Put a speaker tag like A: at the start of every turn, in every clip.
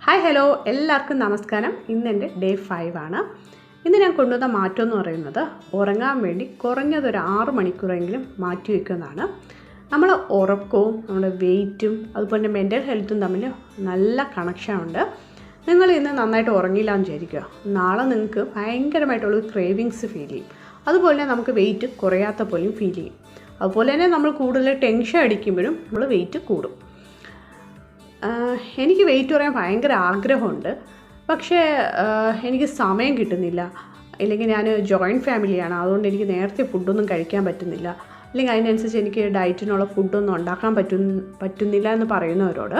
A: Hi hello എല്ലാവർക്കും നമസ്കാരം. ഇന്ന് എൻ്റെ ഡേ 5 ആണ്. ഇന്ന് ഞാൻ കൊണ്ടുവന്ന മാറ്റം എന്ന് പറയുന്നത് ഉറങ്ങാൻ വേണ്ടി കുറഞ്ഞതൊരു 6 മണിക്കൂറെങ്കിലും മാറ്റി വയ്ക്കുന്നതാണ്. നമ്മൾ ഉറക്കവും നമ്മുടെ വെയിറ്റും അതുപോലെ മെൻ്റൽ ഹെൽത്തും തമ്മിൽ നല്ല കണക്ഷനുണ്ട്. നിങ്ങൾ ഇന്ന് നന്നായിട്ട് ഉറങ്ങിയില്ല എന്ന് വിചാരിക്കുക, നാളെ നിങ്ങൾക്ക് ഭയങ്കരമായിട്ടുള്ള ക്രേവിങ്സ് ഫീൽ ചെയ്യും. അതുപോലെ നമുക്ക് വെയിറ്റ് കുറയാത്ത പോലെയും ഫീൽ ചെയ്യും. അതുപോലെ തന്നെ നമ്മൾ കൂടുതൽ ടെൻഷൻ അടിക്കുമ്പോഴും നമ്മൾ വെയിറ്റ് കൂടും. എനിക്ക് വെയിറ്റ് കുറയാൻ ഭയങ്കര ആഗ്രഹമുണ്ട്, പക്ഷേ എനിക്ക് സമയം കിട്ടുന്നില്ല. അല്ലെങ്കിൽ ഞാൻ ജോയിൻറ്റ് ഫാമിലിയാണ്, അതുകൊണ്ട് എനിക്ക് നേരത്തെ ഫുഡൊന്നും കഴിക്കാൻ പറ്റുന്നില്ല, അല്ലെങ്കിൽ അതിനനുസരിച്ച് എനിക്ക് ഡയറ്റിനുള്ള ഫുഡൊന്നും ഉണ്ടാക്കാൻ പറ്റുന്നില്ല എന്ന് പറയുന്നവരോട്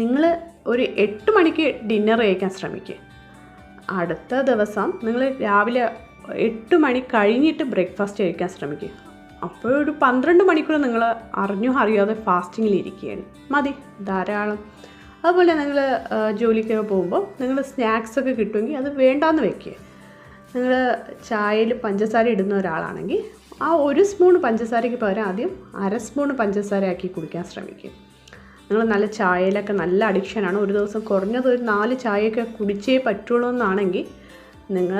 A: നിങ്ങൾ ഒരു 8 മണിക്ക് ഡിന്നർ കഴിക്കാൻ ശ്രമിക്കുക. അടുത്ത ദിവസം നിങ്ങൾ രാവിലെ 8 മണി കഴിഞ്ഞിട്ട് ബ്രേക്ക്ഫാസ്റ്റ് കഴിക്കാൻ ശ്രമിക്കുക. അപ്പോൾ ഒരു 12 മണിക്കൂർ നിങ്ങൾ അറിയാതെ ഫാസ്റ്റിങ്ങിലിരിക്കുകയാണ്. മതി, ധാരാളം. അതുപോലെ നിങ്ങൾ ജോലിക്കൊക്കെ പോകുമ്പോൾ നിങ്ങൾ സ്നാക്സൊക്കെ കിട്ടുമെങ്കിൽ അത് വേണ്ടാന്ന് വെക്കുക. നിങ്ങൾ ചായയിൽ പഞ്ചസാര ഇടുന്ന ഒരാളാണെങ്കിൽ ആ 1 സ്പൂൺ പഞ്ചസാരയ്ക്ക് പകരം ആദ്യം 1/2 സ്പൂൺ പഞ്ചസാര ആക്കി കുടിക്കാൻ ശ്രമിക്കുക. നിങ്ങൾ നല്ല ചായയിലൊക്കെ നല്ല അഡിക്ഷനാണ്, ഒരു ദിവസം കുറഞ്ഞത് ഒരു 4 ചായയൊക്കെ കുടിച്ചേ പറ്റുള്ളൂ എന്നാണെങ്കിൽ നിങ്ങൾ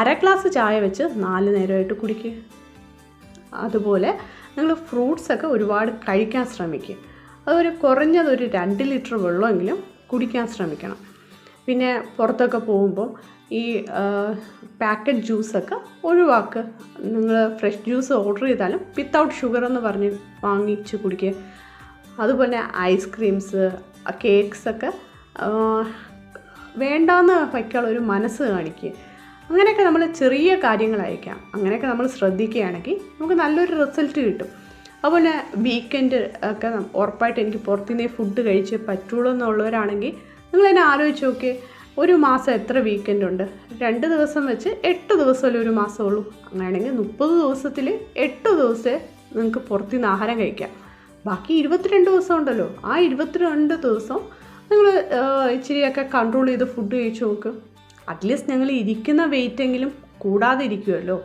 A: 1/2 ഗ്ലാസ് ചായ വെച്ച് 4 നേരമായിട്ട് കുടിക്കുക. അതുപോലെ നിങ്ങൾ ഫ്രൂട്ട്സൊക്കെ ഒരുപാട് കഴിക്കാൻ ശ്രമിക്കുക. അതൊരു കുറഞ്ഞതൊരു 2 ലിറ്റർ വെള്ളമെങ്കിലും കുടിക്കാൻ ശ്രമിക്കണം. പിന്നെ പുറത്തൊക്കെ പോകുമ്പോൾ ഈ പാക്കറ്റ് ജ്യൂസൊക്കെ ഒഴിവാക്കുക. നിങ്ങൾ ഫ്രഷ് ജ്യൂസ് ഓർഡർ ചെയ്താലും വിത്തൗട്ട് ഷുഗർ എന്ന് പറഞ്ഞ് വാങ്ങിച്ച് കുടിക്കുക. അതുപോലെ ഐസ്ക്രീംസ്, കേക്ക്സൊക്കെ വേണ്ടാന്ന് വയ്ക്കാനുള്ളൊരു മനസ്സ് കാണിക്കുക. അങ്ങനെയൊക്കെ നമ്മൾ ചെറിയ കാര്യങ്ങളായിരിക്കാം, അങ്ങനെയൊക്കെ നമ്മൾ ശ്രദ്ധിക്കുകയാണെങ്കിൽ നമുക്ക് നല്ലൊരു റിസൾട്ട് കിട്ടും. അതുപോലെ വീക്കെൻഡ് ഒക്കെ ഉറപ്പായിട്ട് എനിക്ക് പുറത്തുനിന്നേ ഫുഡ് കഴിച്ച് പറ്റുള്ളൂ എന്നുള്ളവരാണെങ്കിൽ നിങ്ങൾ തന്നെ ആലോചിച്ച് നോക്കിയേ, ഒരു മാസം എത്ര വീക്കെൻഡ് ഉണ്ട്? 2 ദിവസം വെച്ച് 8 ദിവസമല്ലേ ഒരു മാസമുള്ളൂ. അങ്ങനെയാണെങ്കിൽ 30 ദിവസത്തിൽ 8 ദിവസമേ നിങ്ങൾക്ക് പുറത്തുനിന്ന് ആഹാരം കഴിക്കാം. ബാക്കി 22 ദിവസം ഉണ്ടല്ലോ, ആ 22 ദിവസം നിങ്ങൾ ഇച്ചിരിയൊക്കെ കൺട്രോൾ ചെയ്ത് ഫുഡ് കഴിച്ച് നോക്ക്. അറ്റ്ലീസ്റ്റ് ഞങ്ങൾ ഇരിക്കുന്ന വെയിറ്റെങ്കിലും കൂടാതെ ഇരിക്കുമല്ലോ.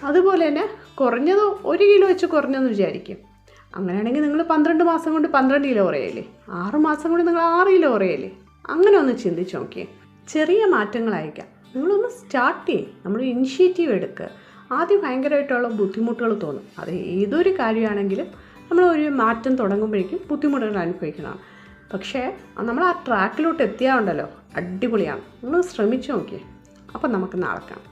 A: അതുപോലെ തന്നെ കുറഞ്ഞത് 1 കിലോ വെച്ച് കുറഞ്ഞെന്ന് വിചാരിക്കും. അങ്ങനെയാണെങ്കിൽ നിങ്ങൾ 12 മാസം കൊണ്ട് 12 കിലോ കുറയല്ലേ, 6 മാസം കൊണ്ട് നിങ്ങൾ 6 കിലോ കുറയല്ലേ. അങ്ങനെ ഒന്ന് ചിന്തിച്ച് നോക്കിയേ. ചെറിയ മാറ്റങ്ങളായിരിക്കാം, നിങ്ങളൊന്ന് സ്റ്റാർട്ട് ചെയ്യേ, നമ്മൾ ഇനിഷ്യേറ്റീവ് എടുക്കുക. ആദ്യം ഭയങ്കരമായിട്ടുള്ള ബുദ്ധിമുട്ടുകൾ തോന്നും, അത് ഏതൊരു കാര്യമാണെങ്കിലും നമ്മളൊരു മാറ്റം തുടങ്ങുമ്പോഴേക്കും ബുദ്ധിമുട്ടുകൾ അനുഭവിക്കുന്നതാണ്. പക്ഷേ നമ്മൾ ആ ട്രാക്കിലോട്ട് എത്തിയാൽ ഉണ്ടല്ലോ, അടിപൊളിയാണ്. നിങ്ങൾ ശ്രമിച്ചു നോക്കിയേ. അപ്പം നമുക്ക് നാളെ കാണാം.